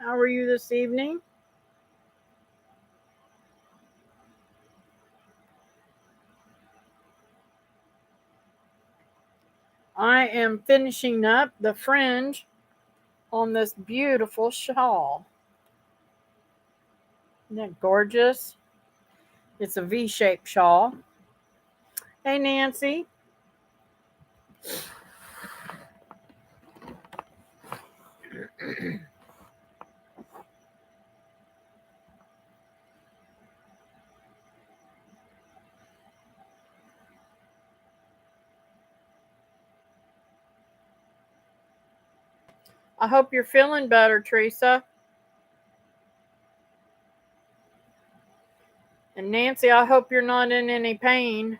How are you this evening? I am finishing up the fringe on this beautiful shawl. Isn't that gorgeous? It's a V-shaped shawl. Hey, Nancy. I hope you're feeling better, Teresa. And Nancy, I hope you're not in any pain.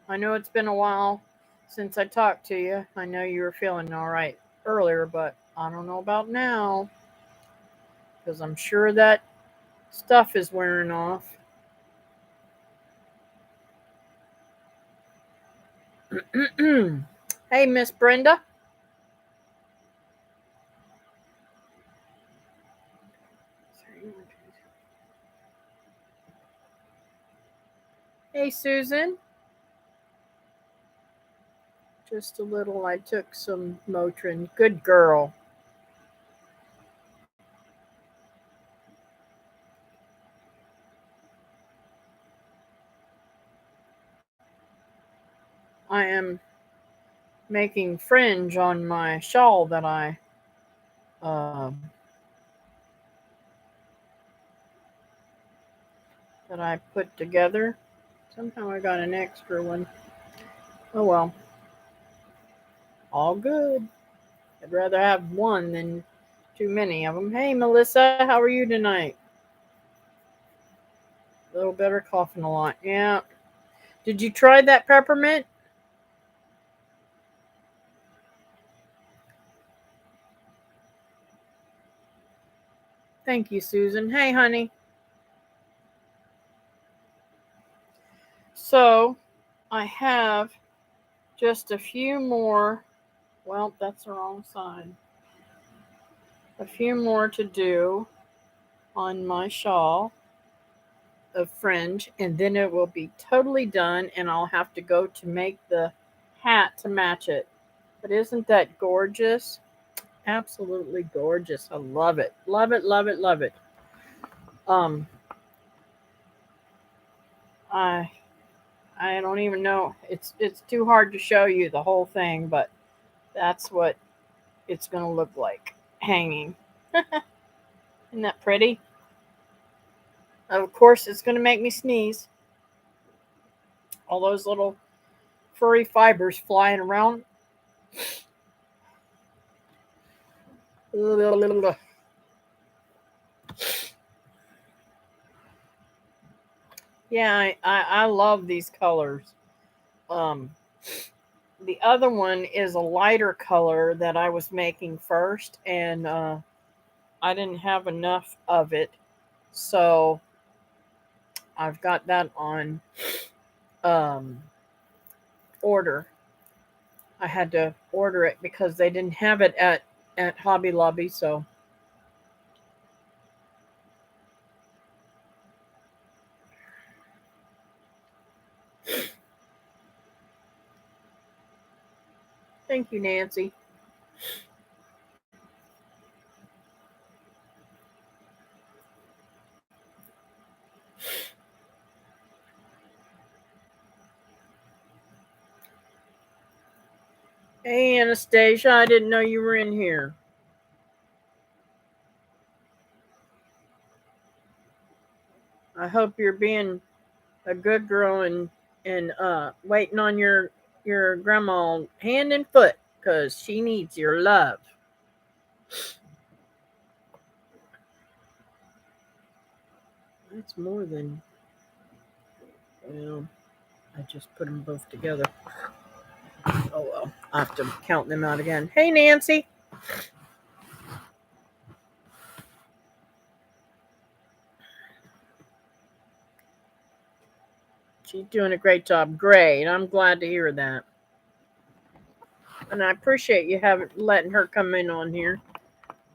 I know it's been a while since I talked to you. I know you were feeling all right earlier, but I don't know about now because I'm sure that stuff is wearing off. Hey, Miss Brenda. Hey, Susan. Just a little. I took some Motrin. Good girl. I am making fringe on my shawl uh, that I put together. Somehow I got an extra one. Oh well, all good. I'd rather have one than too many of them. Hey, Melissa, how are you tonight? A little better, coughing a lot. Yeah. Did you try that peppermint? Thank you, Susan. Hey, honey. So, I have just a few more. Well, that's the wrong side. A few more to do on my shawl of fringe, and then it will be totally done, and I'll have to go to make the hat to match it. But isn't that gorgeous? Absolutely gorgeous. I love it. Love it, love it, love it. Um I I don't even know. It's too hard to show you the whole thing, but that's what it's going to look like hanging. Isn't that pretty? Of course, it's going to make me sneeze. All those little furry fibers flying around. Yeah, I love these colors. Um, the other one is a lighter color that I was making first, and I didn't have enough of it, so I've got that on um, order. I had to order it because they didn't have it at Hobby Lobby. So thank you, Nancy. Hey, Anastasia, I didn't know you were in here. I hope you're being a good girl and waiting on your grandma hand and foot because she needs your love. That's more than, well, I just put them both together. Oh well, I have to count them out again. Hey, Nancy. She's doing a great job. Great. I'm glad to hear that. And I appreciate you letting her come in on here.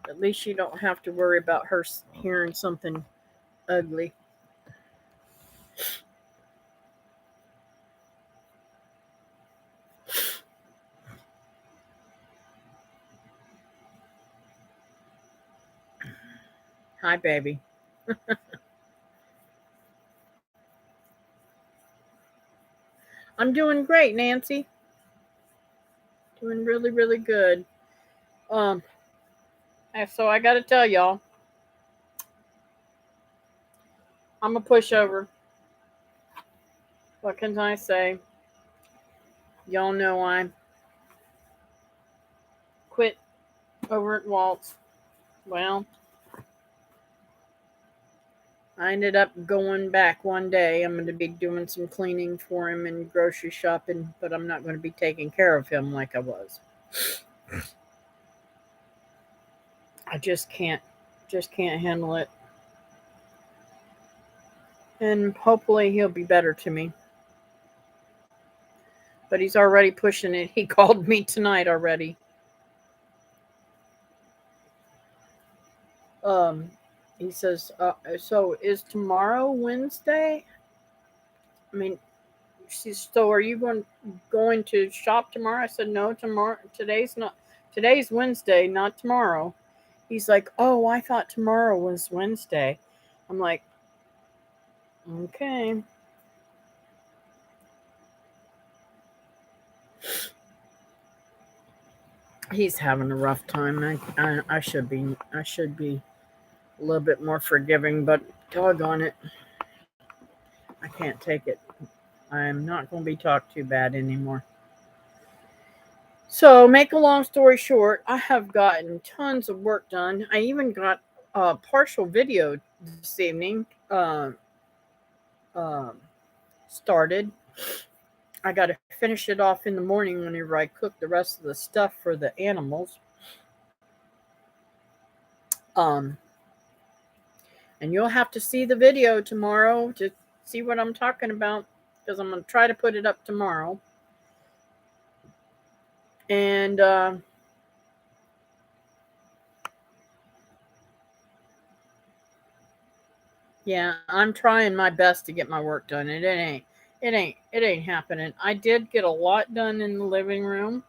At least you don't have to worry about her hearing something ugly. Hi, baby. I'm doing great, Nancy. Doing really, really good. Um, so I got to tell y'all, I'm a pushover. What can I say? Y'all know I quit over at Walt's. Well, I ended up going back one day. I'm going to be doing some cleaning for him and grocery shopping, but I'm not going to be taking care of him like I was. I just can't handle it. And hopefully he'll be better to me. But he's already pushing it. He called me tonight already. Um, he says, so is tomorrow Wednesday? I mean, so are you going to shop tomorrow? I said, no, tomorrow. Today's Wednesday, not tomorrow. He's like, oh, I thought tomorrow was Wednesday. I'm like, okay. He's having a rough time. I should be a little bit more forgiving, but doggone it, I can't take it. I'm not going to be talked to bad anymore. So, make a long story short, I have gotten tons of work done. I even got a partial video this evening um, started. I got to finish it off in the morning whenever I cook the rest of the stuff for the animals. Um, and you'll have to see the video tomorrow to see what I'm talking about because I'm going to try to put it up tomorrow. And yeah, I'm trying my best to get my work done. And it ain't happening. I did get a lot done in the living room.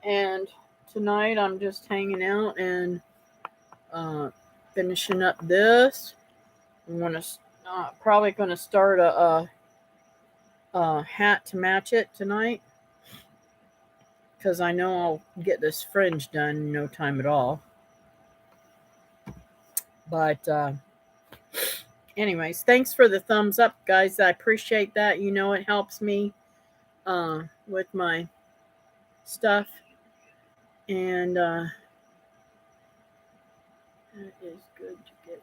And tonight I'm just hanging out and uh, finishing up this. I'm probably gonna start a hat to match it tonight because I know I'll get this fringe done in no time at all. But anyways, thanks for the thumbs up, guys. I appreciate that. You know, it helps me with my stuff. And that is good to get.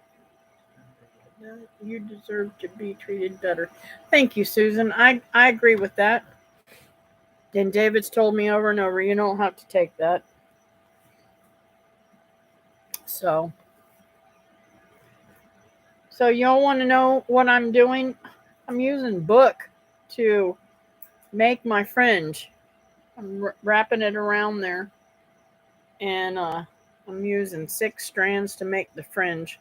You deserve to be treated better. Thank you, Susan. I agree with that. And David's told me over and over, you don't have to take that. So y'all want to know what I'm doing? I'm using book to make my fringe. I'm wrapping it around there, and I'm using 6 strands to make the fringe,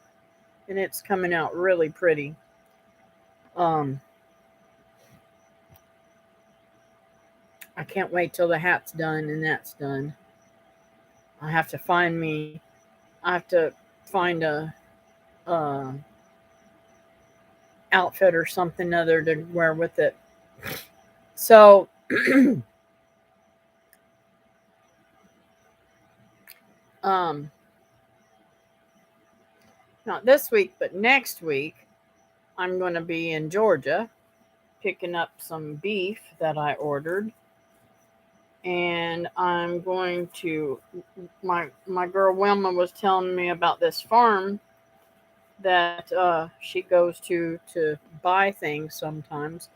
and it's coming out really pretty. I can't wait till the hat's done and that's done. I have to find a uh, outfit or something other to wear with it. So um, not this week, but next week, I'm going to be in Georgia picking up some beef that I ordered. And I'm going to my girl Wilma was telling me about this farm that she goes to buy things sometimes.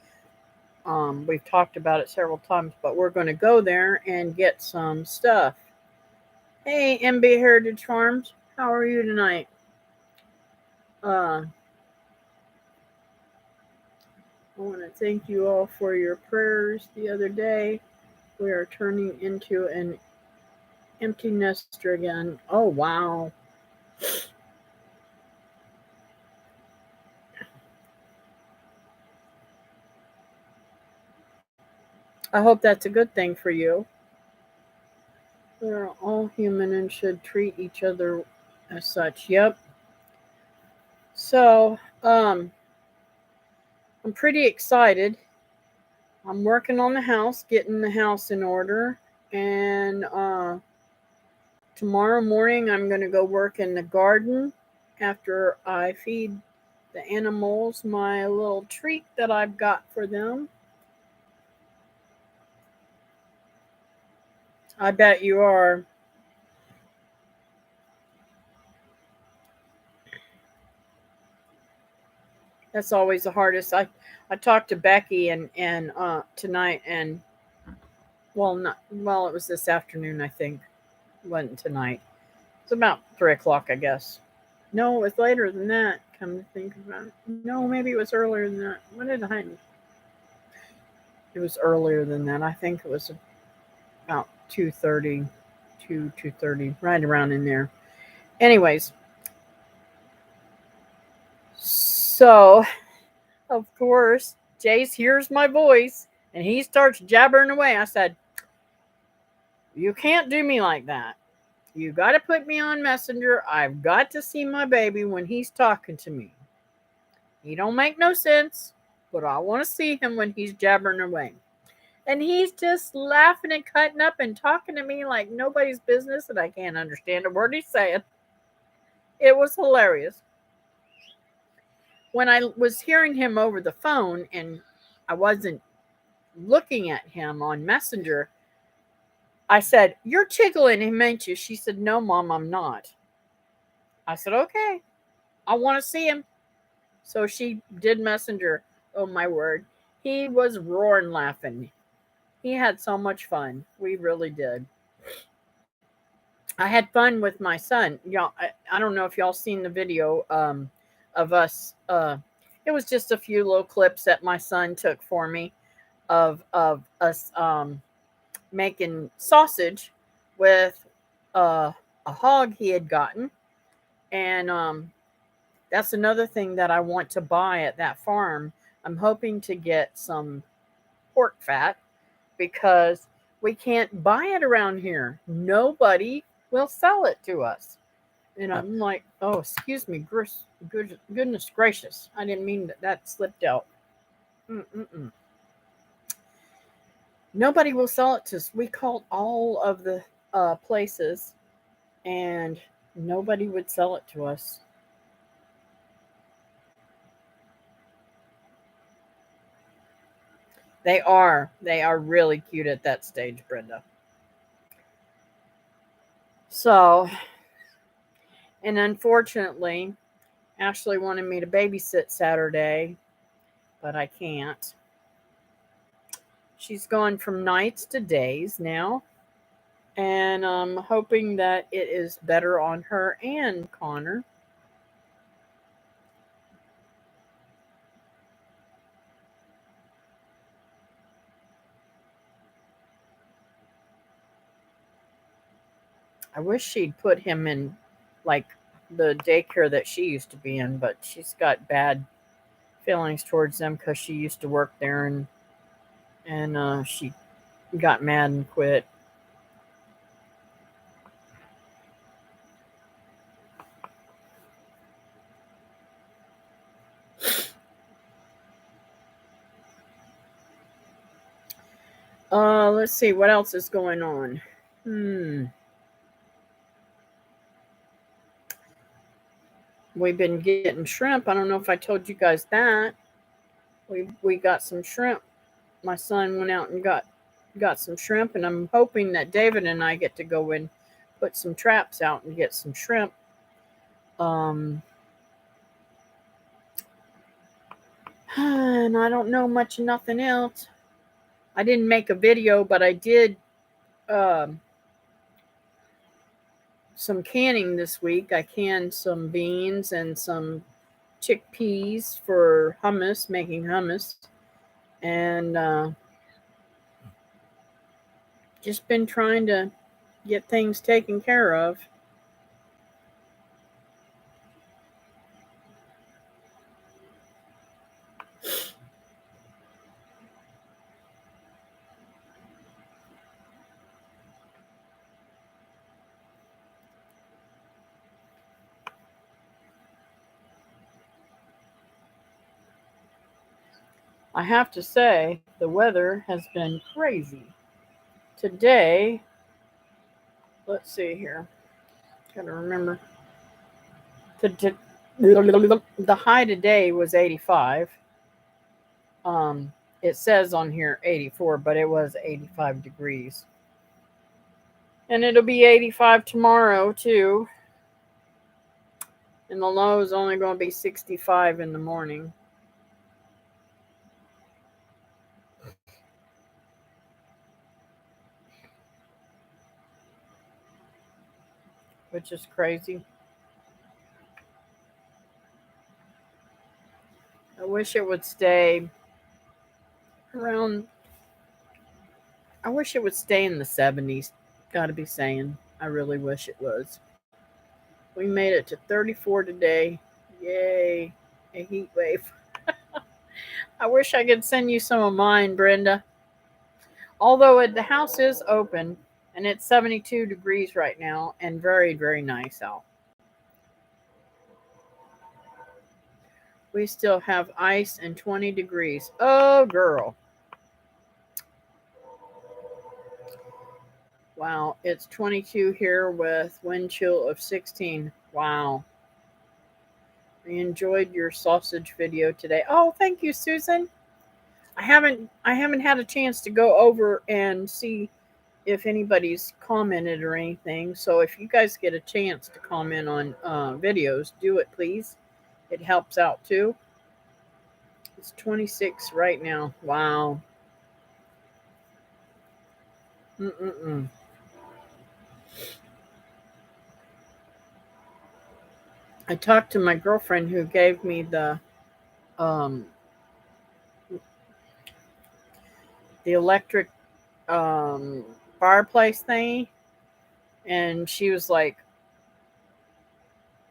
We've talked about it several times, but we're going to go there and get some stuff. Hey, MB Heritage Farms, how are you tonight? I want to thank you all for your prayers the other day. We are turning into an empty nester again. Oh, wow. I hope that's a good thing for you. We are all human and should treat each other as such. Yep. So, I'm pretty excited. I'm working on the house, getting the house in order, and tomorrow morning I'm going to go work in the garden after I feed the animals my little treat that I've got for them. I bet you are. That's always the hardest. I talked to Becky and tonight, and well, not well, it was this afternoon, I think. It wasn't tonight. It's about 3 o'clock, I guess. No, it was later than that. Come to think about it, no, maybe it was earlier than that. What did I? It was earlier than that. I think it was about 2:30, 2:30, right around in there. Anyways, so of course Jace hears my voice and he starts jabbering away. I said, "You can't do me like that. You got to put me on Messenger. I've got to see my baby when he's talking to me. He don't make no sense, but I want to see him when he's jabbering away." And he's just laughing and cutting up and talking to me like nobody's business, and I can't understand a word he's saying. It was hilarious. When I was hearing him over the phone and I wasn't looking at him on Messenger, I said, "You're tickling him, ain't you?" She said, "No, Mom, I'm not." I said, "Okay, I want to see him." So she did Messenger. Oh, my word. He was roaring laughing. He had so much fun. We really did. I had fun with my son. Y'all, I don't know if y'all seen the video of us. It was just a few little clips that my son took for me of us making sausage with a hog he had gotten, and that's another thing that I want to buy at that farm. I'm hoping to get some pork fat because we can't buy it around here. Nobody will sell it to us. And I'm like, oh, excuse me, goodness gracious. I didn't mean that slipped out. Mm-mm-mm. Nobody will sell it to us. We called all of the places and nobody would sell it to us. They are really cute at that stage, Brenda. So, and unfortunately, Ashley wanted me to babysit Saturday, but I can't. She's gone from nights to days now, and I'm hoping that it is better on her and Connor. I wish she'd put him in like the daycare that she used to be in, but she's got bad feelings towards them because she used to work there and she got mad and quit. Let's see what else is going on. Hmm. We've been getting shrimp. I don't know if I told you guys that. We got some shrimp. My son went out and got some shrimp, and I'm hoping that David and I get to go and put some traps out and get some shrimp. Um, and I don't know much of nothing else. I didn't make a video, but I did um, some canning this week. I canned some beans and some chickpeas for hummus, making hummus, and Just been trying to get things taken care of. I have to say, the weather has been crazy. Today, let's see here. Gotta remember. The, the high today was 85. Um, it says on here 84, but it was 85 degrees. And it'll be 85 tomorrow, too. And the low is only going to be 65 in the morning. Which is crazy. I wish it would stay around. I wish it would stay in the 70s. Gotta be saying. I really wish it was. We made it to 34 today. Yay. A heat wave. I wish I could send you some of mine, Brenda. Although the house is open and it's 72 degrees right now and very, very nice out. We still have ice and 20 degrees. Oh, girl. Wow, it's 22 here with wind chill of 16. Wow. I enjoyed your sausage video today. Oh, thank you, Susan. I haven't had a chance to go over and see if anybody's commented or anything. So if you guys get a chance to comment on videos, do it, please. It helps out too. It's 26 right now. Wow. Mm-mm-mm. I talked to my girlfriend who gave me um, the electric fireplace thingy, and she was like,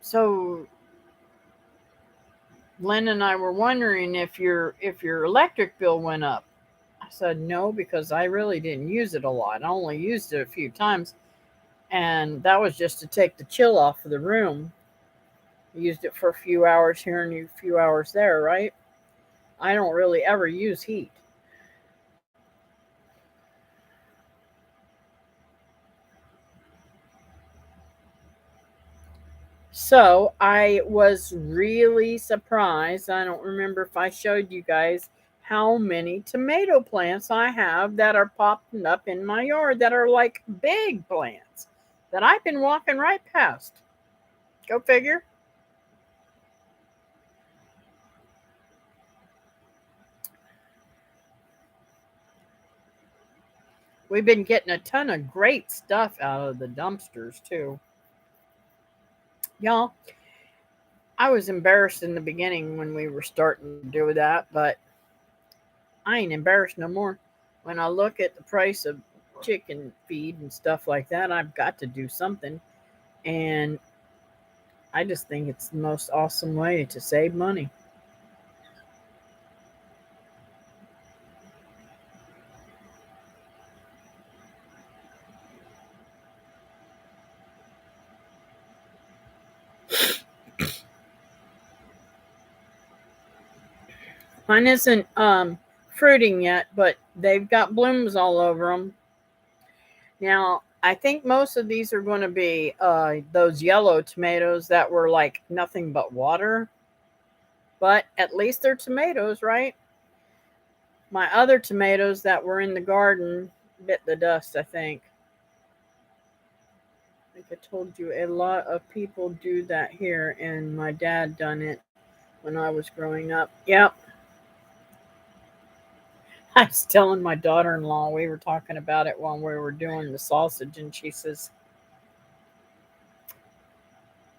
"So, Len and I were wondering if your electric bill went up." I said no because I really didn't use it a lot. I only used it a few times, and that was just to take the chill off of the room. I used it for a few hours here and a few hours there, right? I don't really ever use heat. So I was really surprised. I don't remember if I showed you guys how many tomato plants I have that are popping up in my yard that are like big plants that I've been walking right past. Go figure. We've been getting a ton of great stuff out of the dumpsters too. Y'all, I was embarrassed in the beginning when we were starting to do that, but I ain't embarrassed no more. When I look at the price of chicken feed and stuff like that, I've got to do something. And I just think it's the most awesome way to save money. Mine isn't fruiting yet, but they've got blooms all over them. Now, I think most of these are going to be those yellow tomatoes that were like nothing but water. But at least they're tomatoes, right? My other tomatoes that were in the garden bit the dust, I think. Like I told you, a lot of people do that here, and my dad done it when I was growing up. Yep. I was telling my daughter-in-law, we were talking about it while we were doing the sausage, and she says,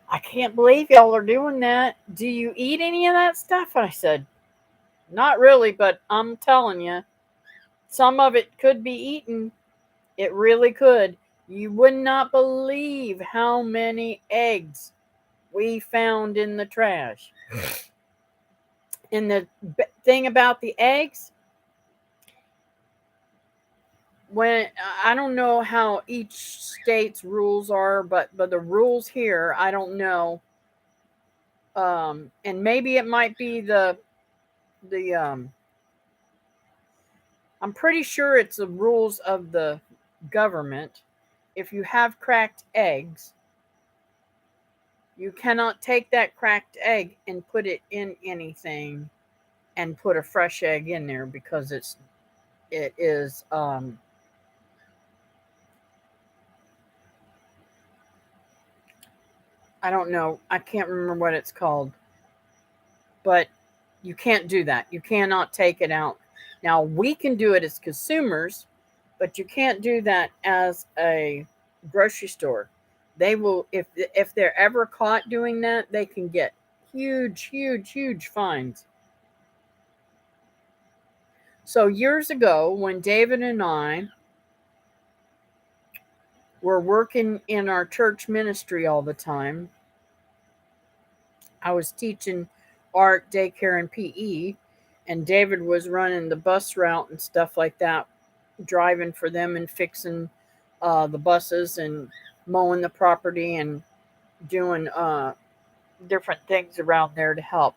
I can't believe y'all are doing that. Do you eat any of that stuff? I said, not really, but I'm telling you, some of it could be eaten. It really could. You would not believe how many eggs we found in the trash. And the thing about the eggs, when I don't know how each state's rules are, but the rules here, I don't know. And maybe it might be the I'm pretty sure it's the rules of the government. If you have cracked eggs, you cannot take that cracked egg and put it in anything and put a fresh egg in there because it is I don't know. I can't remember what it's called. But you can't do that. You cannot take it out. Now, we can do it as consumers, but you can't do that as a grocery store. They will if they're ever caught doing that, they can get huge fines. So years ago, when David and I were working in our church ministry all the time, I was teaching art, daycare, and PE, and David was running the bus route and stuff like that, driving for them and fixing the buses and mowing the property and doing different things around there to help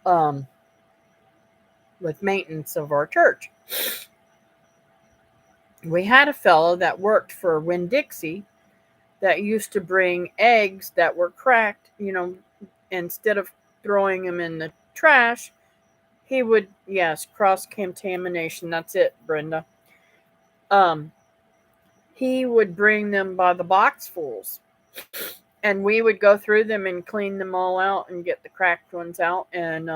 um, with maintenance of our church. We had a fellow that worked for Winn-Dixie that used to bring eggs that were cracked, instead of throwing them in the trash, he would, yes, cross contamination. That's it, Brenda. Um, he would bring them by the boxfuls, and we would go through them and clean them all out and get the cracked ones out. And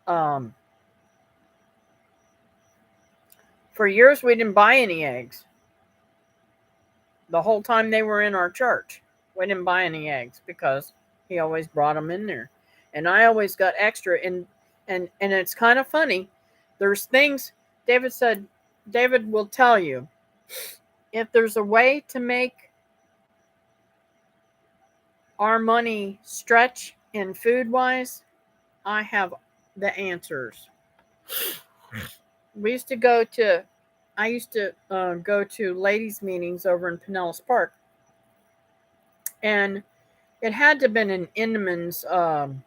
um, for years, we didn't buy any eggs. The whole time they were in our church, we didn't buy any eggs because he always brought them in there, and I always got extra. And it's kind of funny. There's things David said. David will tell you if there's a way to make our money stretch in food wise, I have the answers. We used to go to, I used to go to ladies' meetings over in Pinellas Park, and it had to have been an Inman's um,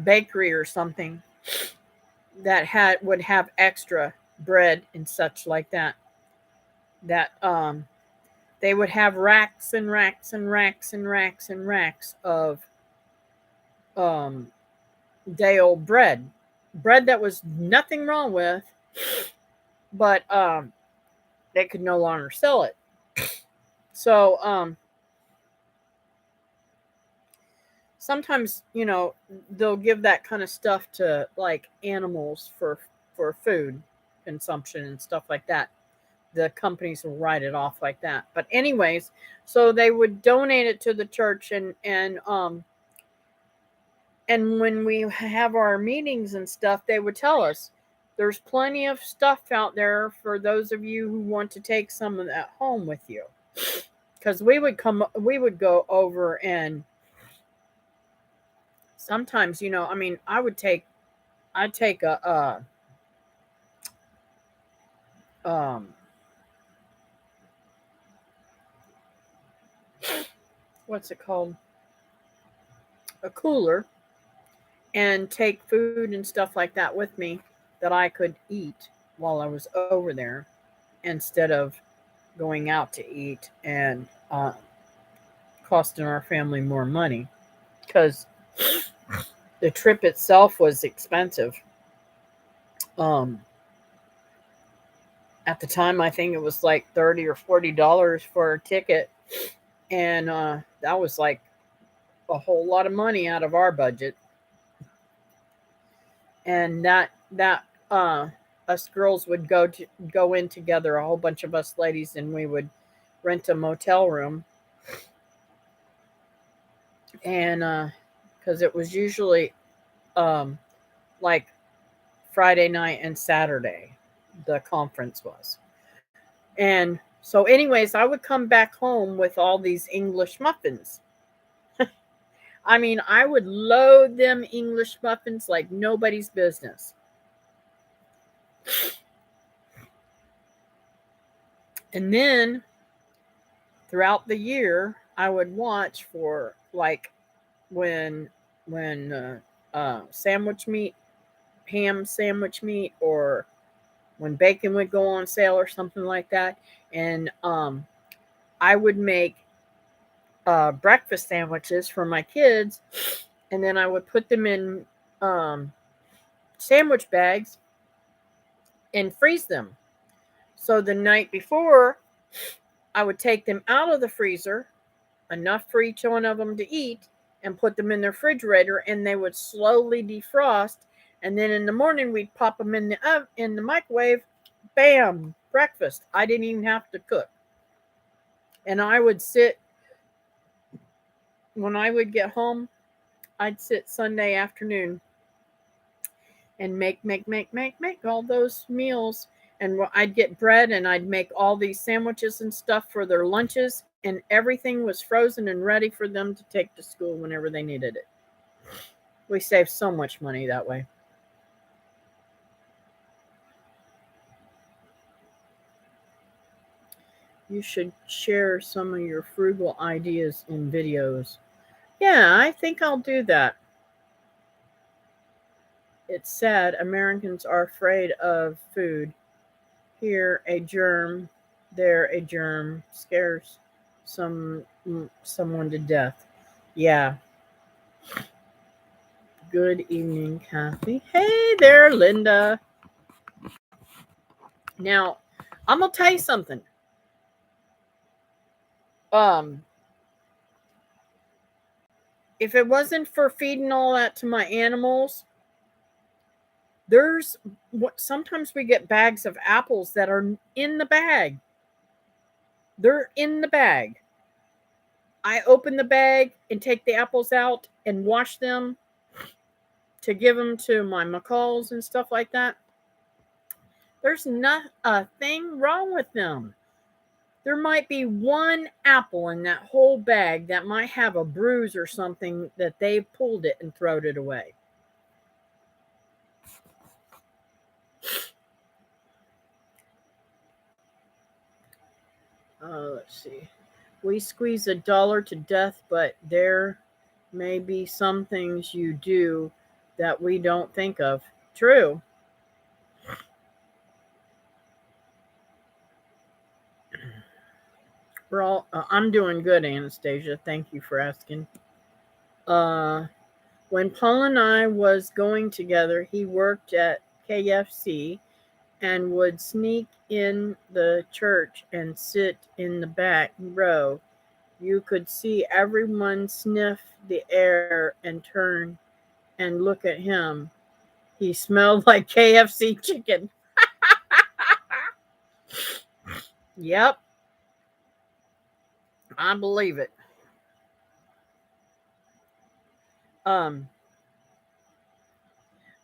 bakery or something that would have extra bread and such like that. That they would have racks and racks and racks and racks and racks of um, day old bread that was nothing wrong with, but they could no longer sell it. So sometimes they'll give that kind of stuff to like animals for food consumption and stuff like that. The companies will write it off like that. But anyways, so they would donate it to the church, and when we have our meetings and stuff, they would tell us there's plenty of stuff out there for those of you who want to take some of that home with you. Because we would go over, and sometimes, I'd take um, what's it called? A cooler, and take food and stuff like that with me that I could eat while I was over there instead of going out to eat and costing our family more money because the trip itself was expensive. Um, at the time, I think it was like $30 or $40 for a ticket, and that was like a whole lot of money out of our budget. And that us girls would go in together, a whole bunch of us ladies, and we would rent a motel room, and because it was usually like Friday night and Saturday. The conference was. And so, anyways, I would come back home with all these English muffins. I mean, I would load them English muffins like nobody's business. And then throughout the year, I would watch for like when sandwich meat, ham sandwich meat, or when bacon would go on sale or something like that, and I would make breakfast sandwiches for my kids, and then I would put them in um, sandwich bags and freeze them. So the night before, I would take them out of the freezer, enough for each one of them to eat, and put them in the refrigerator, and they would slowly defrost. And then in the morning, we'd pop them in the microwave. Bam, breakfast. I didn't even have to cook. And I would sit when I would get home. I'd sit Sunday afternoon and make all those meals. And I'd get bread and I'd make all these sandwiches and stuff for their lunches. And everything was frozen and ready for them to take to school whenever they needed it. We saved so much money that way. You should share some of your frugal ideas in videos. Yeah, I think I'll do that. It's sad Americans are afraid of food. Here a germ, there a germ scares someone to death. Yeah. Good evening, Cathy. Hey there, Linda. Now, I'm gonna tell you something. If it wasn't for feeding all that to my animals, sometimes we get bags of apples that are in the bag. They're in the bag. I open the bag and take the apples out and wash them to give them to my macaws and stuff like that. There's not a thing wrong with them. There might be one apple in that whole bag that might have a bruise or something that they pulled it and thrown it away. Let's see. We squeeze $1 to death, but there may be some things you do that we don't think of. True. I'm doing good, Anastasia. Thank you for asking. When Paul and I was going together, he worked at KFC and would sneak in the church and sit in the back row. You could see everyone sniff the air and turn and look at him. He smelled like KFC chicken. Yep. I believe it.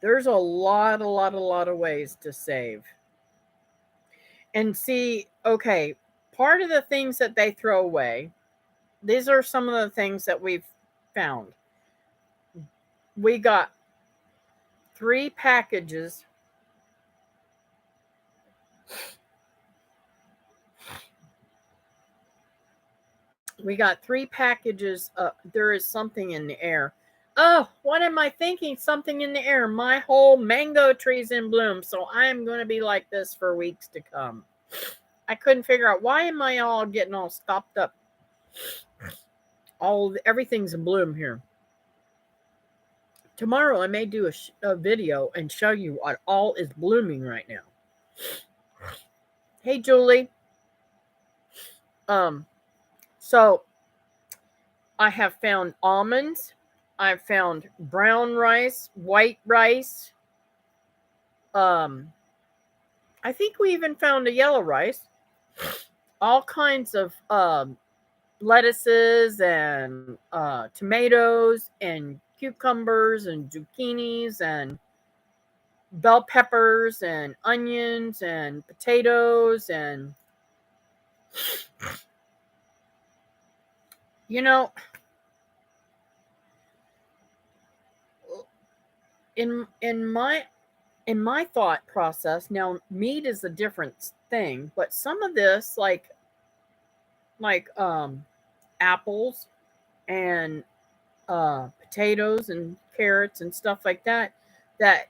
There's a lot of ways to save. And see, okay, part of the things that they throw away, these are some of the things that we've found. We got 3 packages. We got 3 packages. There is something in the air. Oh, what am I thinking? Something in the air. My whole mango tree's in bloom, so I am going to be like this for weeks to come. I couldn't figure out, why am I all getting all stopped up? Everything's in bloom here. Tomorrow I may do a video and show you what all is blooming right now. Hey, Julie. So I have found almonds. I've found brown rice, white rice. I think we even found a yellow rice. All kinds of lettuces and tomatoes and cucumbers and zucchinis and bell peppers and onions and potatoes and you know, in my thought process, now meat is a different thing, but some of this like apples and potatoes and carrots and stuff like that, that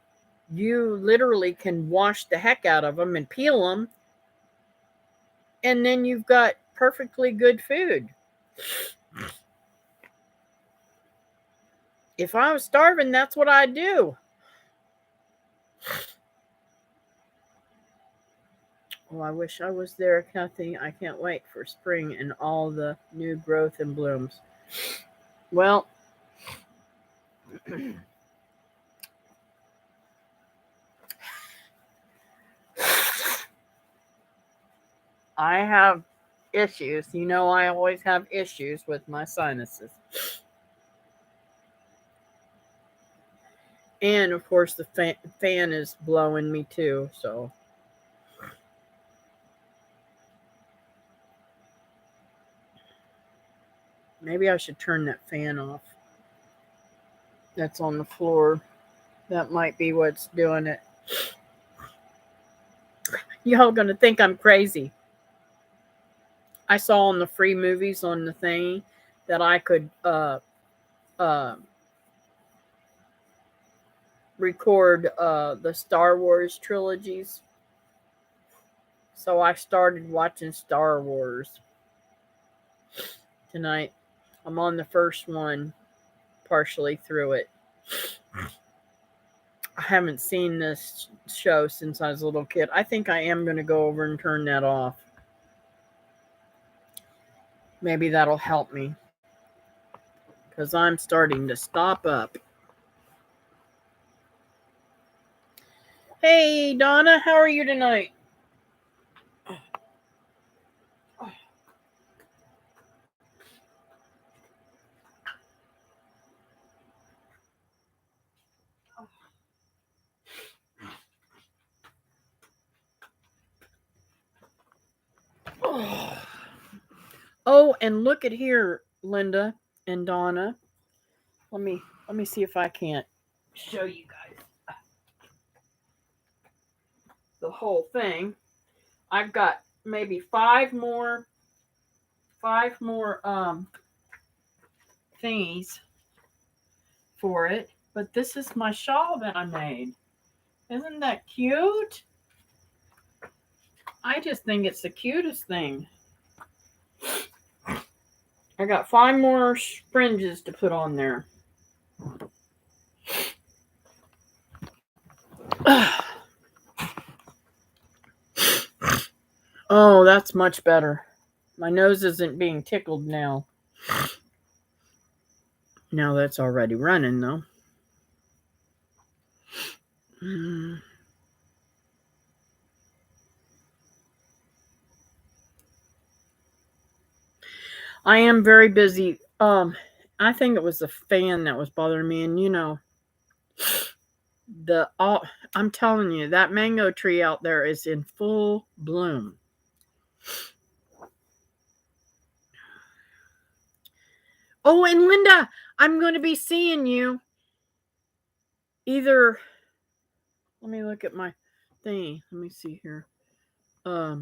you literally can wash the heck out of them and peel them, and then you've got perfectly good food. If I was starving, that's what I'd do. Well, I wish I was there, Cathy. I can't wait for spring and all the new growth and blooms. Well, I have issues. You know, I always have issues with my sinuses. And of course, the fan is blowing me too. So maybe I should turn that fan off. That's on the floor. That might be what's doing it. Y'all gonna think I'm crazy. I saw on the free movies on the thing that I could uh, record the Star Wars trilogies. So I started watching Star Wars tonight. I'm on the first one, partially through it. I haven't seen this show since I was a little kid. I think I am going to go over and turn that off. Maybe that'll help me. Because I'm starting to stop up. Hey, Donna, how are you tonight? Oh, and look at here, Linda and Donna. Let me see if I can't show you guys the whole thing. I've got maybe five more thingies for it, but this is my shawl that I made. Isn't that cute? I just think it's the cutest thing. I got 5 more fringes to put on there. Oh, that's much better. My nose isn't being tickled now. Now that's already running, though. I am very busy. I think it was the fan that was bothering me, and you know, I'm telling you, that mango tree out there is in full bloom. Oh, and Linda, I'm going to be seeing you either. Let me look at my thing. Let me see here. I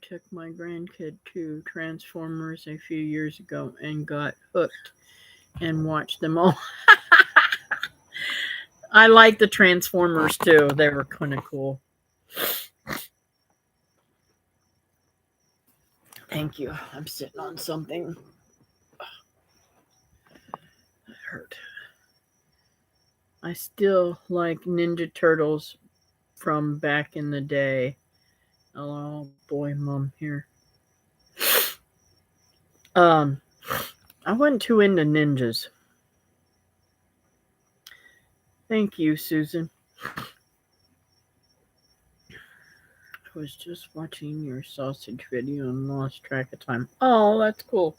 took my grandkid to Transformers a few years ago and got hooked and watched them all. I like the Transformers too. They were kind of cool. Thank you. I'm sitting on something. It hurt. I still like Ninja Turtles from back in the day. Oh boy, Mom here. I wasn't too into ninjas. Thank you, Susan. I was just watching your sausage video and lost track of time. Oh, that's cool.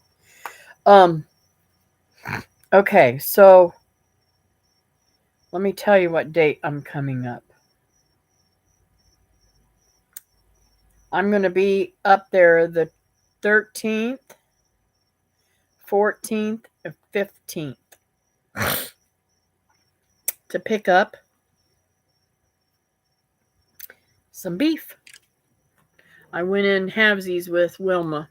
Okay, so let me tell you what date I'm coming up. I'm going to be up there the 13th, 14th, and 15th to pick up some beef. I went in halvesies with Wilma.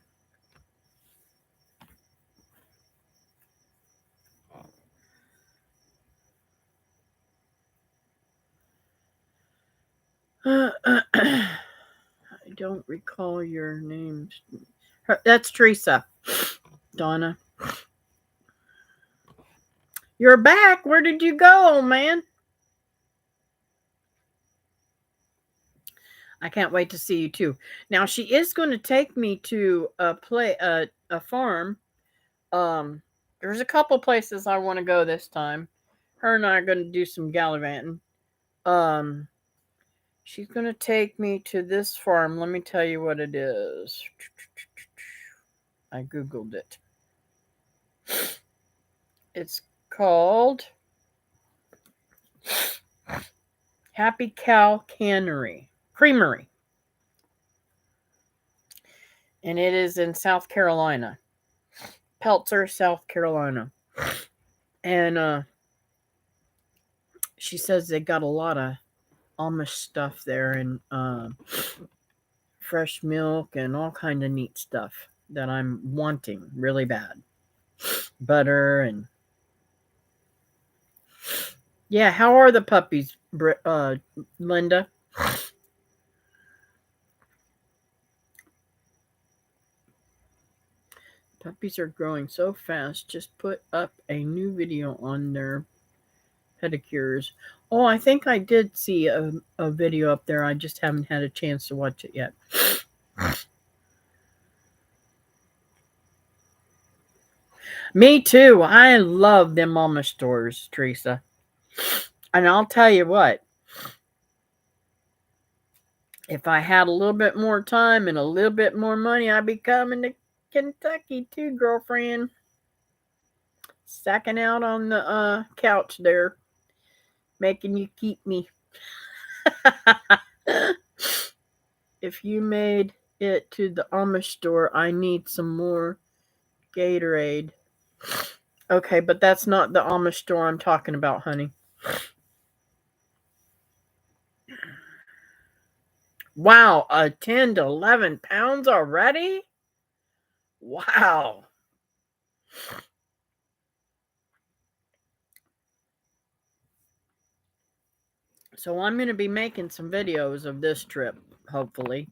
I don't recall your name. That's Teresa. Donna. You're back. Where did you go, old man? I can't wait to see you too. Now she is going to take me to a farm. There's a couple places I want to go this time. Her and I are going to do some gallivanting. Um, she's going to take me to this farm. Let me tell you what it is. I googled it. It's called Happy Cow Creamery. And it is in South Carolina. Peltzer, South Carolina. And she says they got a lot of Amish stuff there, and fresh milk and all kind of neat stuff that I'm wanting really bad. Butter and yeah. How are the puppies, Linda? Puppies are growing so fast. Just put up a new video on their pedicures. Oh, I think I did see a video up there. I just haven't had a chance to watch it yet. Me too. I love them mama stores, Teresa. And I'll tell you what, if I had a little bit more time and a little bit more money, I'd be coming to Kentucky too, girlfriend. Sacking out on the couch there, making you keep me. If you made it to the Amish store, I need some more Gatorade. Okay, but that's not the Amish store I'm talking about, honey. Wow, 10 to 11 pounds already? Wow. So I'm going to be making some videos of this trip, hopefully.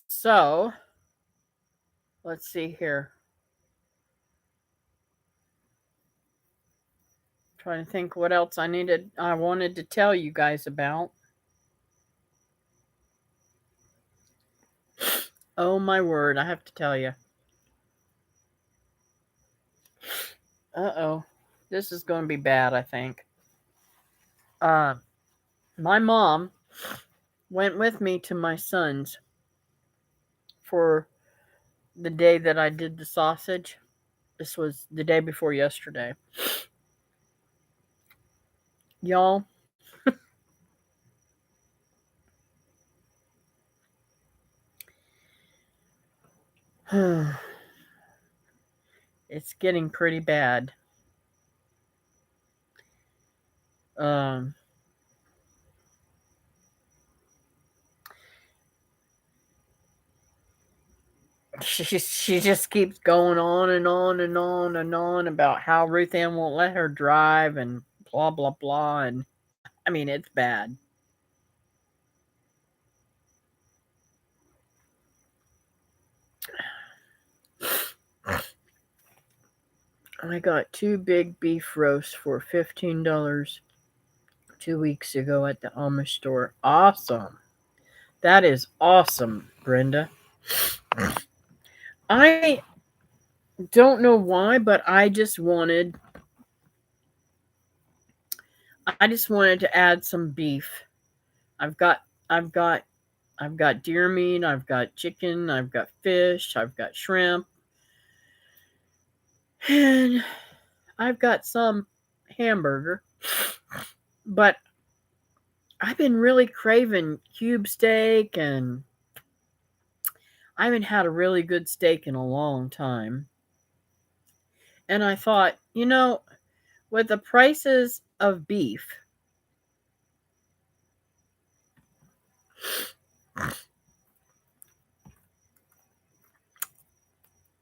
So let's see here. Trying to think what else I wanted to tell you guys about. Oh my word, I have to tell you. Uh-oh. This is going to be bad, I think. My mom went with me to my son's for the day that I did the sausage. This was the day before yesterday. Y'all, it's getting pretty bad. She just keeps going on and on and on and on about how Ruth Ann won't let her drive and blah blah blah, and I mean it's bad. I got 2 big beef roasts for $15 2 weeks ago at the Amish store. Awesome. That is awesome, Brenda. I don't know why, but I just wanted I just wanted to add some beef. I've got I've got I've got deer meat, I've got chicken, I've got fish, I've got shrimp, and I've got some hamburger. But I've been really craving cube steak, and I haven't had a really good steak in a long time. And I thought, with the prices of beef,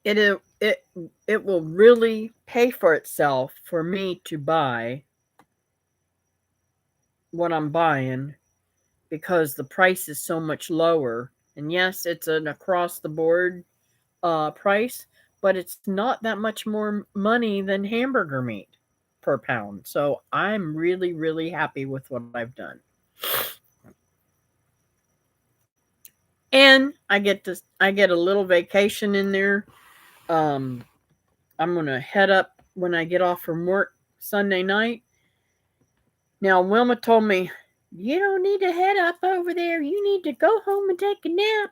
it it it will really pay for itself for me to buy what I'm buying because the price is so much lower. And yes, it's an across the board price, but it's not that much more money than hamburger meat per pound. So I'm really, really happy with what I've done. And I get a little vacation in there. Um, I'm gonna head up when I get off from work Sunday night. Now Wilma told me, you don't need to head up over there. You need to go home and take a nap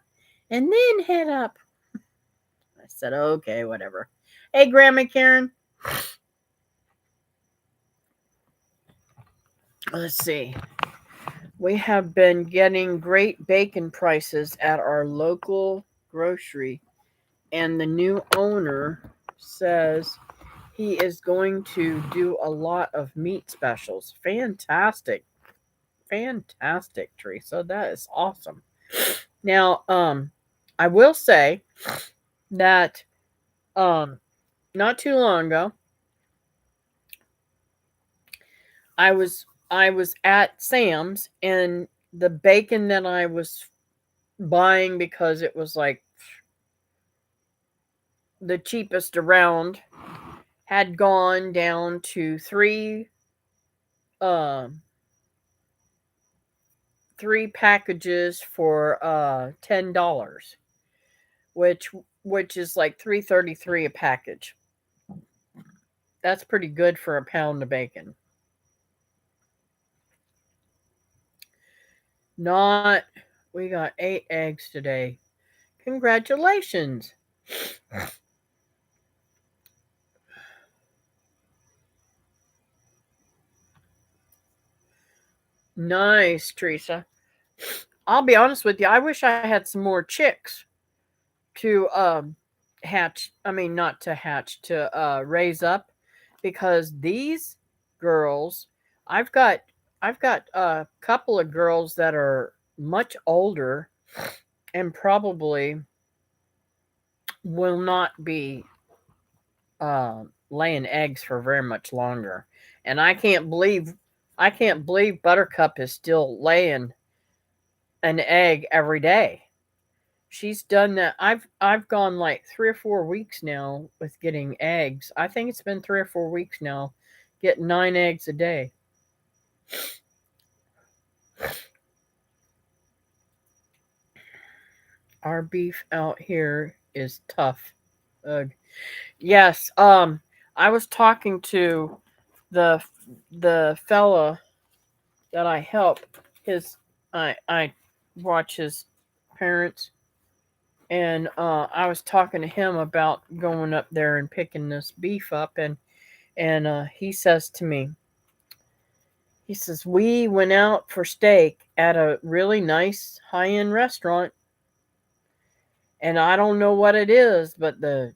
and then head up. I said, okay, whatever. Hey, Grandma Karen. Let's see. We have been getting great bacon prices at our local grocery, and the new owner says he is going to do a lot of meat specials. Fantastic. Fantastic, Teresa. That is awesome. Now, I will say that not too long ago, I was at Sam's, and the bacon that I was buying because it was like the cheapest around had gone down to uh three packages for $10, which which is like $3.33 a package. That's pretty good for a pound of bacon. Not We got 8 eggs today. Congratulations. Nice, Teresa. I'll be honest with you. I wish I had some more chicks to hatch. I mean, not to hatch, to raise up, because these girls, I've got I've got a couple of girls that are much older and probably will not be laying eggs for very much longer. And I can't believe Buttercup is still laying an egg every day. She's done that. I've gone like 3 or 4 weeks now with getting eggs. I think it's been 3 or 4 weeks now, getting 9 eggs a day. Our beef out here is tough. Ugh. Yes. I was talking to the the fella that I help. His I watch his parents, and I was talking to him about going up there and picking this beef up, and he says to me, he says, we went out for steak at a really nice high end restaurant, and I don't know what it is, but the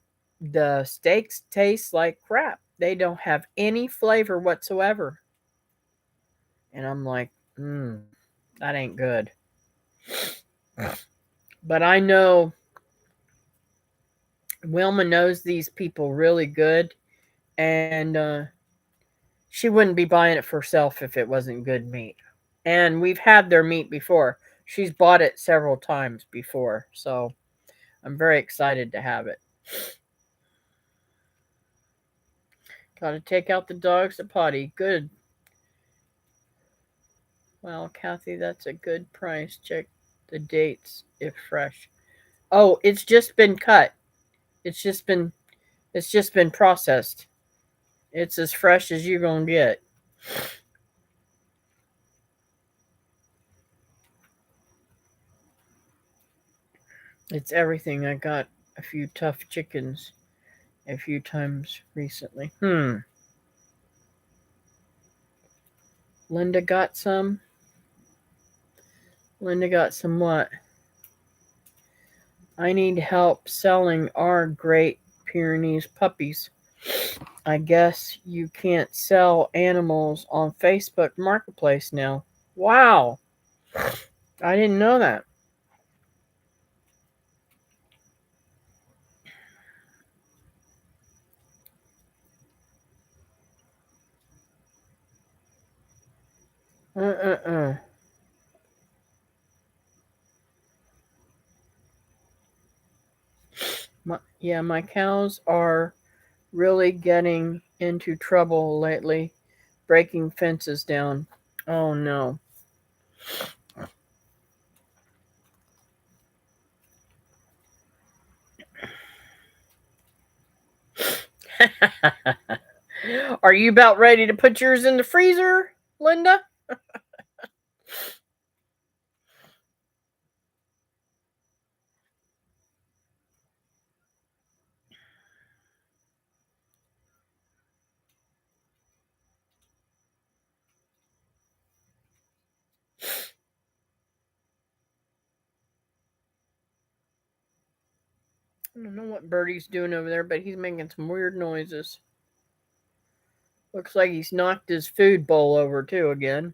steaks taste like crap. They don't have any flavor whatsoever. And I'm like, that ain't good. But I know Wilma knows these people really good, and she wouldn't be buying it for herself if it wasn't good meat. And we've had their meat before. She's bought it several times before, so I'm very excited to have it. Gotta take out the dogs at potty. Good. Well, Cathy, that's a good price. Check the dates if fresh. Oh, it's just been cut. It's just been it's just been processed. It's as fresh as you're gonna get. It's everything. I got a few tough chickens a few times recently. Linda got some. Linda got some what? I need help selling our Great Pyrenees puppies. I guess you can't sell animals on Facebook Marketplace now. Wow. I didn't know that. Uh. My cows are really getting into trouble lately, breaking fences down. Oh no. Are you about ready to put yours in the freezer, Linda? I don't know what Birdie's doing over there, but he's making some weird noises. Looks like he's knocked his food bowl over too again.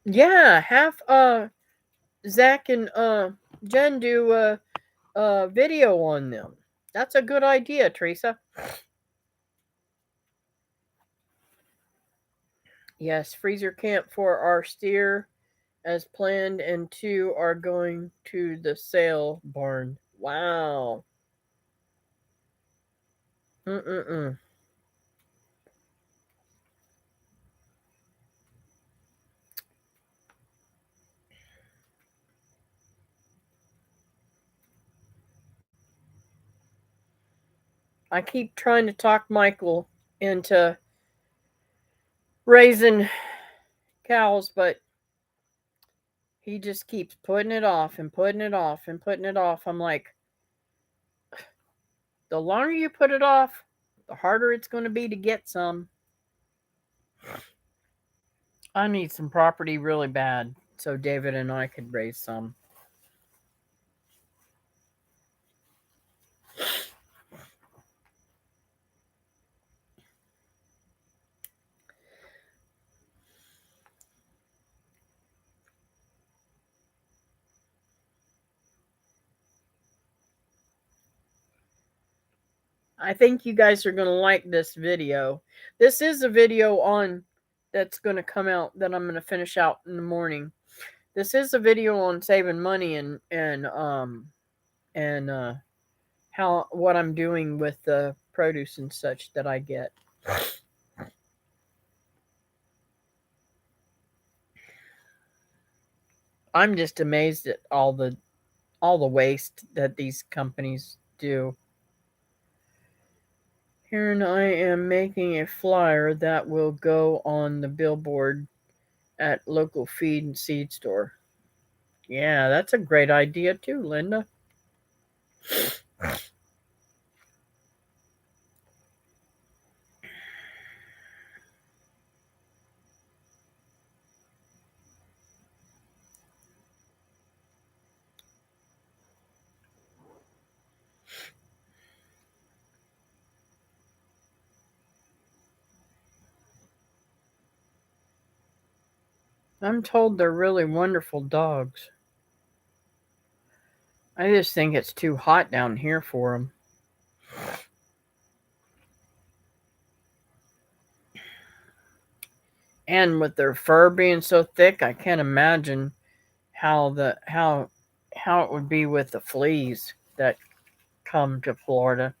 Yeah, have Zach and Jen do a video on them. That's a good idea, Teresa. Yes, freezer camp for our steer as planned, and 2 are going to the sale barn. Wow. Mm-mm-mm. I keep trying to talk Michael into raising cows, but he just keeps putting it off and putting it off and putting it off. I'm like, the longer you put it off, the harder it's going to be to get some. I need some property really bad so David and I could raise some. I think you guys are going to like this video. This is a video on that's going to come out that I'm going to finish out in the morning. This is a video on saving money and how what I'm doing with the produce and such that I get. I'm just amazed at all the waste that these companies do. Here and I am making a flyer that will go on the billboard at local feed and seed store. Yeah, that's a great idea too, Linda. I'm told they're really wonderful dogs. I just think it's too hot down here for them. And with their fur being so thick, I can't imagine how it would be with the fleas that come to Florida.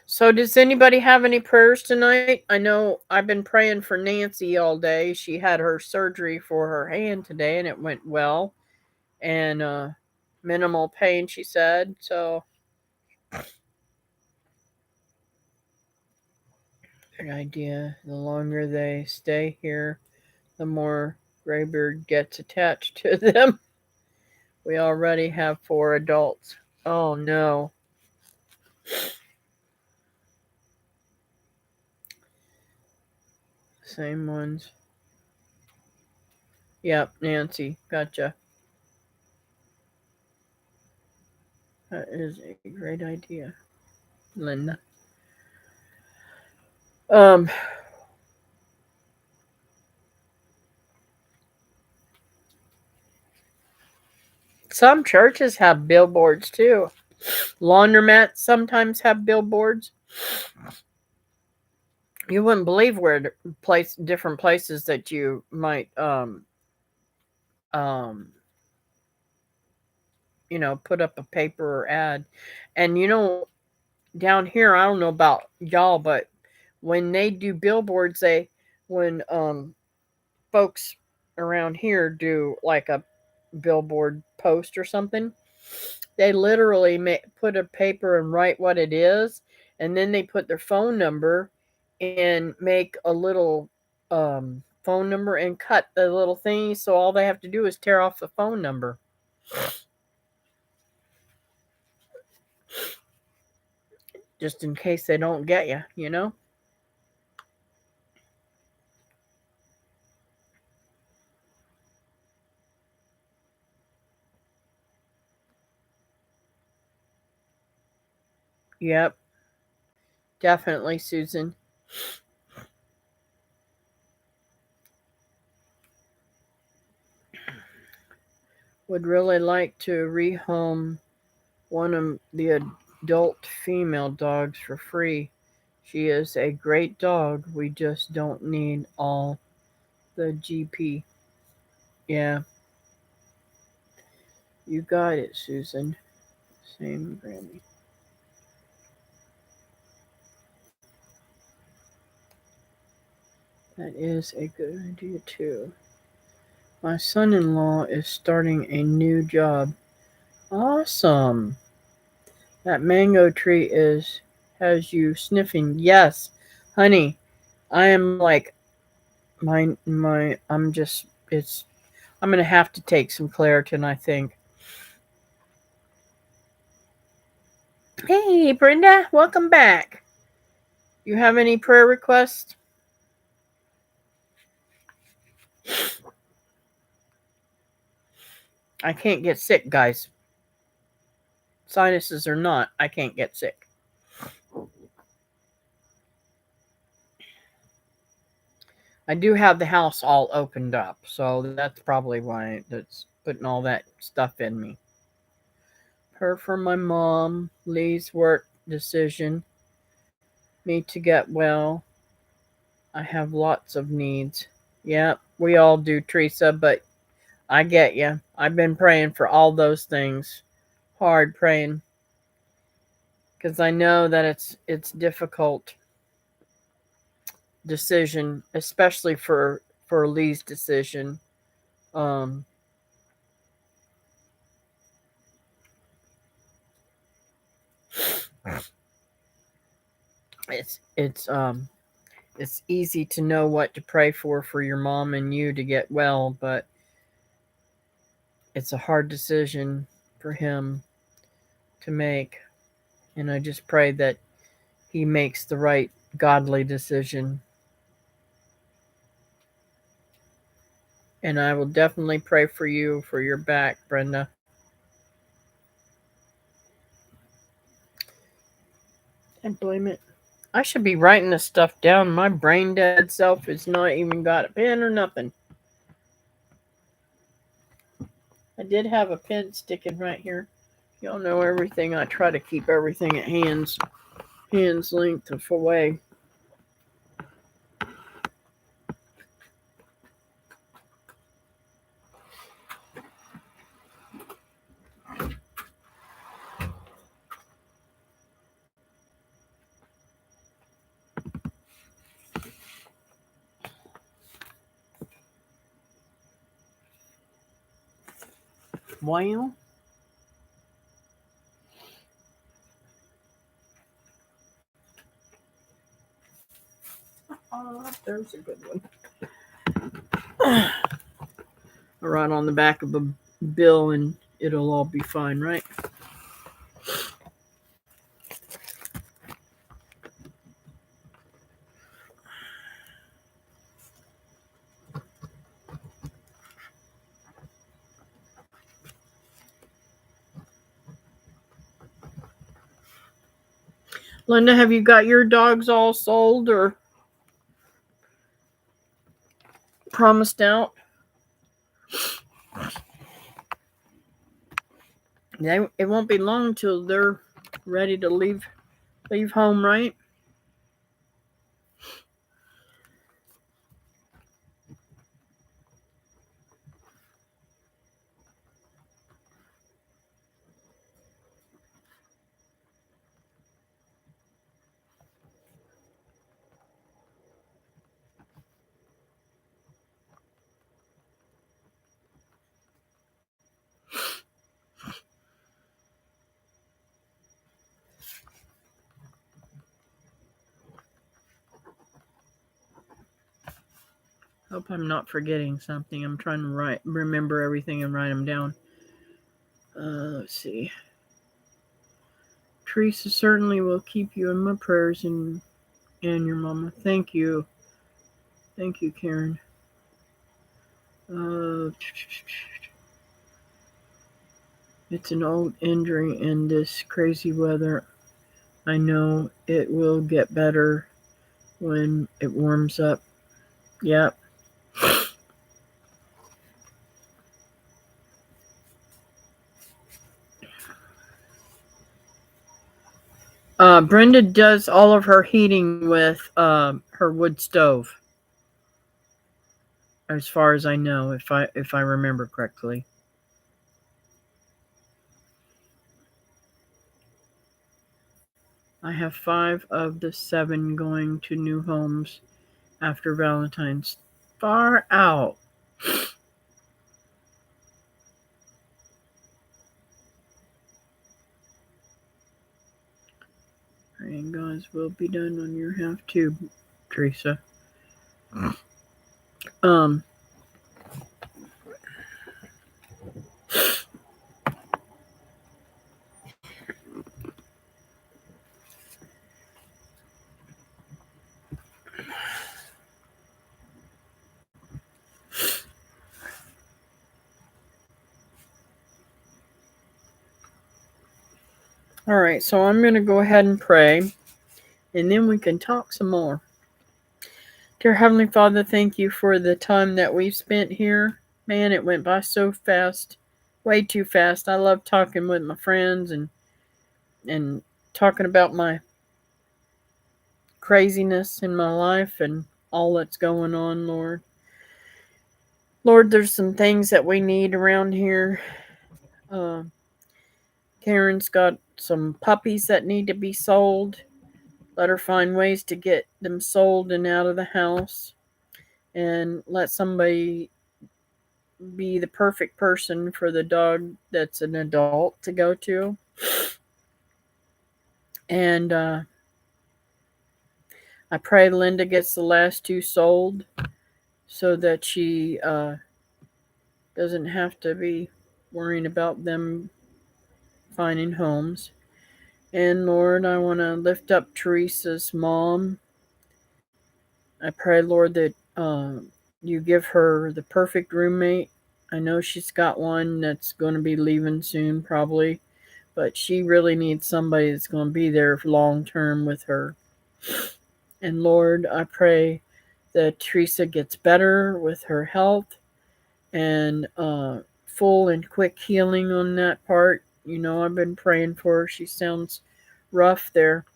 So does anybody have any prayers tonight? I know I've been praying for Nancy all day. She had her surgery for her hand today and it went well. And minimal pain, she said. So, good idea. The longer they stay here, the more Graybeard gets attached to them. We already have 4 adults. Oh no. Same ones. Yep, Nancy. Gotcha. That is a great idea, Linda. Um, some churches have billboards too. Laundromats sometimes have billboards. You wouldn't believe where different places that you might um put up a paper or ad. And down here, I don't know about y'all, but when they do billboards, when folks around here do like a billboard post or something, they literally put a paper and write what it is, and then they put their phone number and make a little phone number and cut the little thingy, so all they have to do is tear off the phone number, just in case they don't get you. Yep, definitely, Susan. Would really like to rehome one of the adult female dogs for free. She is a great dog. We just don't need all the GP. Yeah, you got it, Susan. Same, Granny. That is a good idea, too. My son in law is starting a new job. Awesome. That mango tree has you sniffing. Yes, honey. I am like I'm just it's I'm gonna have to take some Claritin, I think. Hey Brenda, welcome back. You have any prayer requests? I can't get sick, guys. Sinuses or not, I can't get sick. I do have the house all opened up, so that's probably why that's putting all that stuff in me. Her for my mom, Lee's work decision, me to get well. I have lots of needs. Yeah, we all do, Teresa, but I get you. I've been praying for all those things. Hard praying because I know that it's difficult decision, especially for Lee's decision. Um, it's easy to know what to pray for your mom and you to get well, but it's a hard decision for him to make. And I just pray that he makes the right godly decision. And I will definitely pray for you for your back, Brenda. And blame it. I should be writing this stuff down. My brain dead self has not even got a pen or nothing. I did have a pen sticking right here. Y'all know everything. I try to keep everything at hands length away. Well, There's a good one. Right on the back of a bill and it'll all be fine, right? Linda, have you got your dogs all sold or promised out? It won't be long till they're ready to leave home, right? Hope I'm not forgetting something. I'm trying to remember everything and write them down. Let's see. Teresa certainly will keep you in my prayers and your mama. Thank you. Thank you, Karen. It's an old injury in this crazy weather. I know it will get better when it warms up. Yep. Brenda does all of her heating with her wood stove, as far as I know, if I remember correctly. I have 5 of the 7 going to new homes after Valentine's. Far out. Praying God's will be done on your half too, Teresa. All right, so I'm going to go ahead and pray, and then we can talk some more. Dear Heavenly Father, thank you for the time that we've spent here. Man, it went by so fast, way too fast. I love talking with my friends and talking about my craziness in my life and all that's going on, Lord. Lord, there's some things that we need around here. Karen's got some puppies that need to be sold. Let her find ways to get them sold and out of the house. And let somebody be the perfect person for the dog that's an adult to go to. And I pray Linda gets the last 2 sold so that she doesn't have to be worrying about them finding homes. And Lord, I want to lift up Teresa's mom. I pray, Lord, that you give her the perfect roommate. I know she's got one that's going to be leaving soon, probably, but she really needs somebody that's going to be there long term with her. And Lord, I pray that Teresa gets better with her health and full and quick healing on that part. You know, I've been praying for her. She sounds rough there.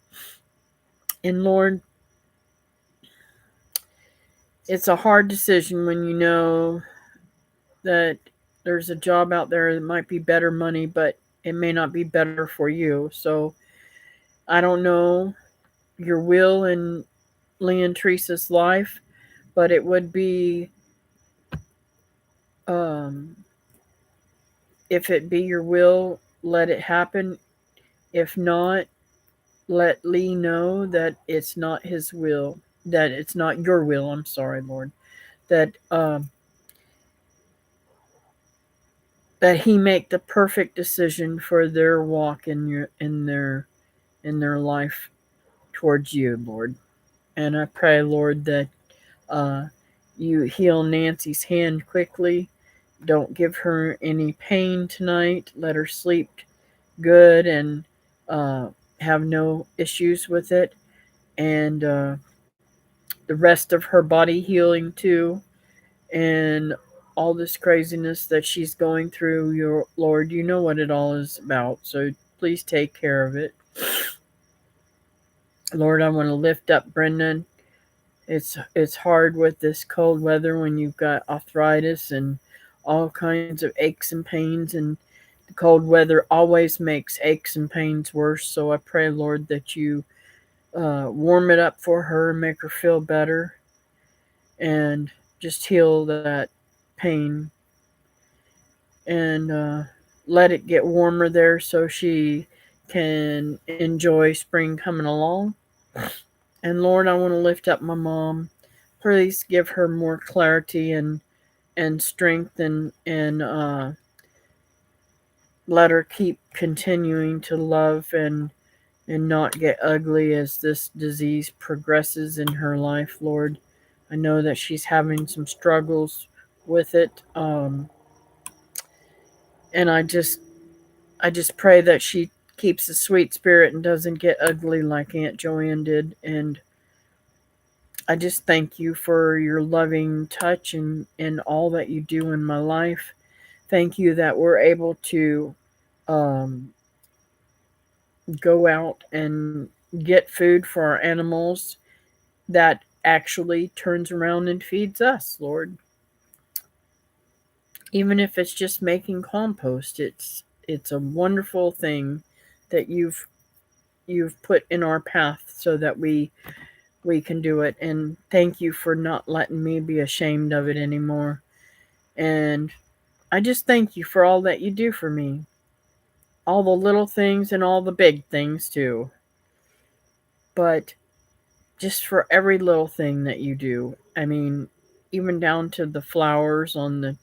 And Lord, it's a hard decision when you know that there's a job out there that might be better money, but it may not be better for you. So I don't know your will in Lee and Teresa's life, but it would be, if it be your will, let it happen. If not, let Lee know that it's not his will. that it's not your will. I'm sorry, Lord, that that He make the perfect decision for their walk in their life towards you, Lord. And I pray, Lord, that uh, you heal Nancy's hand quickly. Don't give her any pain tonight. Let her sleep good and uh, have no issues with it. And the rest of her body healing too. And all this craziness that she's going through, your Lord, you know what it all is about. So please take care of it. Lord, I want to lift up Brendan. It's hard with this cold weather when you've got arthritis and all kinds of aches and pains, and the cold weather always makes aches and pains worse. So I pray, Lord, that you warm it up for her and make her feel better and just heal that pain and let it get warmer there so she can enjoy spring coming along. And Lord, I want to lift up my mom. Please give her more clarity and strength and let her keep continuing to love and not get ugly as this disease progresses in her life, Lord. I know that she's having some struggles with it. And I just pray that she keeps a sweet spirit and doesn't get ugly like Aunt Joanne did. And I just thank you for your loving touch and all that you do in my life. Thank you that we're able to um, go out and get food for our animals that actually turns around and feeds us, Lord. Even if it's just making compost, it's a wonderful thing that you've put in our path so that we can do it. And thank you for not letting me be ashamed of it anymore. And I just thank you for all that you do for me. All the little things and all the big things too. But just for every little thing that you do. I mean, even down to the flowers on the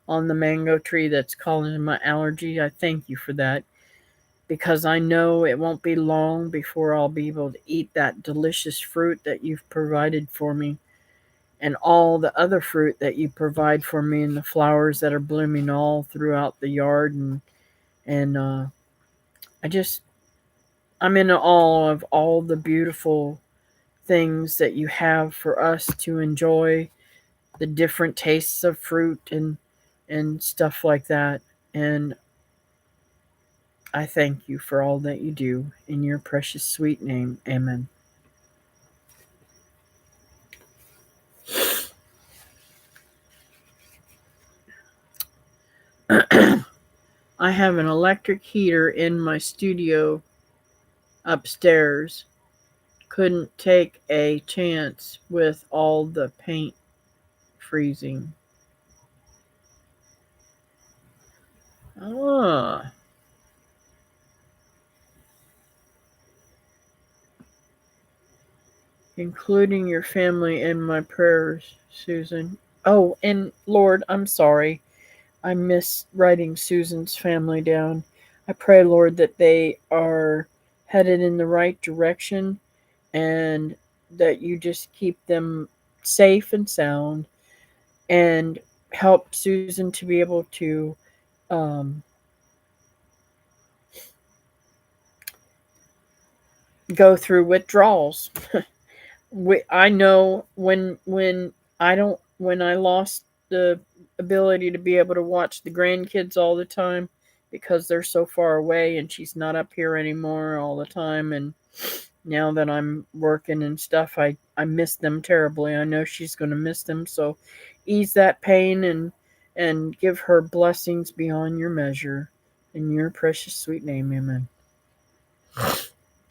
mango tree that's causing my allergy. I thank you for that because I know it won't be long before I'll be able to eat that delicious fruit that you've provided for me and all the other fruit that you provide for me and the flowers that are blooming all throughout the yard and I just I'm in awe of all the beautiful things that you have for us to enjoy, the different tastes of fruit and stuff like that. And I thank you for all that you do in your precious sweet name. Amen. I have an electric heater in my studio upstairs. Couldn't take a chance with all the paint freezing. Ah, including your family in my prayers, Susan. Oh, and Lord, I'm sorry. I miss writing Susan's family down. I pray, Lord, that they are headed in the right direction and that you just keep them safe and sound and help Susan to be able to um, go through withdrawals. I know when when I lost the ability to be able to watch the grandkids all the time because they're so far away and she's not up here anymore all the time, and now that I'm working and stuff, I miss them terribly. I know she's going to miss them, so ease that pain and give her blessings beyond your measure. In your precious sweet name, amen.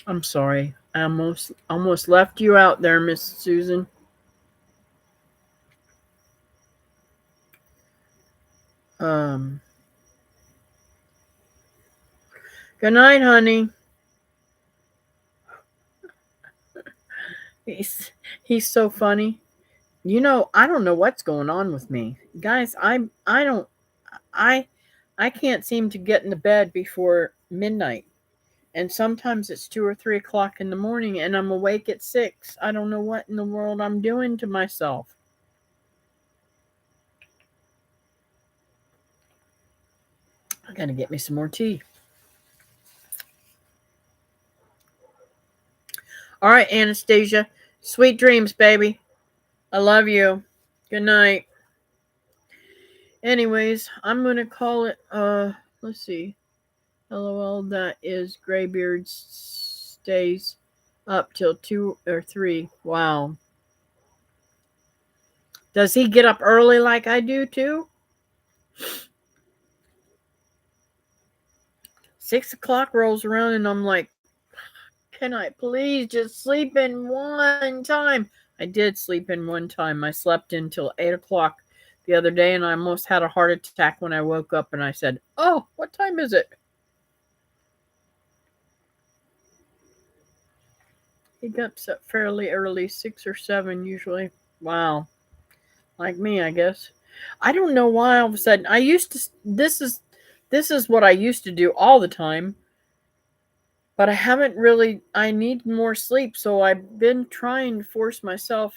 I'm sorry. I almost left you out there, Miss Susan. Um, Good night, honey. He's so funny. You know, I don't know what's going on with me. Guys, I don't I I can't seem to get into bed before midnight. And sometimes it's 2 or 3 o'clock in the morning and I'm awake at 6. I don't know what in the world I'm doing to myself. I gotta get me some more tea. All right, Anastasia. Sweet dreams, baby. I love you. Good night. Anyways, I'm gonna call it let's see. LOL, that is Graybeard stays up till 2 or 3. Wow. Does he get up early like I do too? 6 o'clock rolls around and I'm like, can I please just sleep in one time? I did sleep in one time. I slept until 8 o'clock the other day and I almost had a heart attack when I woke up and I said, oh, what time is it? He gets up fairly early, 6 or 7 usually. Wow. Like me, I guess. I don't know why all of a sudden I used to this is what I used to do all the time, but I haven't really I need more sleep, so I've been trying to force myself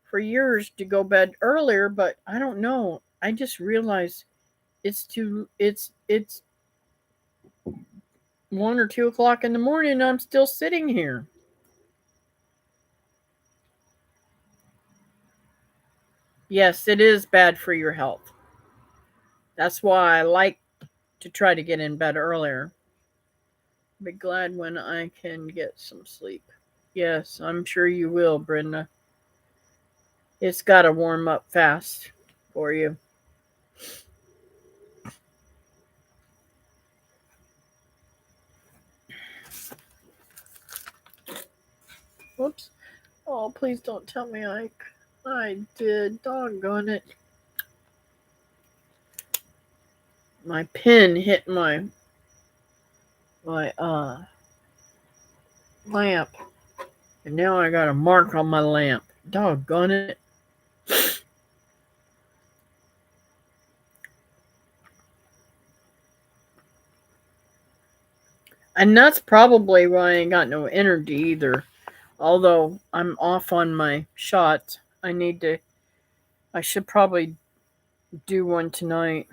for years to go bed earlier, but I don't know. I just realized it's 1 or 2 o'clock in the morning and I'm still sitting here. Yes, it is bad for your health. That's why I like to try to get in bed earlier. Be glad when I can get some sleep. Yes, I'm sure you will, Brenda. It's got to warm up fast for you. Whoops. Oh, please don't tell me I did. Doggone it. My pen hit my lamp. And now I got a mark on my lamp. Doggone it. And that's probably why I ain't got no energy either. Although I'm off on my shots. I should probably do one tonight.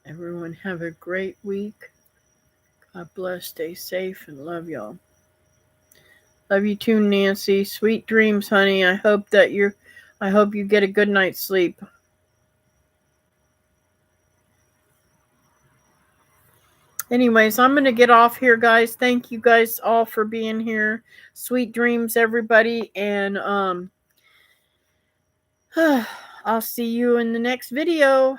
Everyone have a great week. God bless, stay safe, and love y'all. Love you too, Nancy. Sweet dreams, honey. I hope you get a good night's sleep. Anyways, I'm going to get off here, guys. Thank you guys all for being here. Sweet dreams, everybody. And I'll see you in the next video.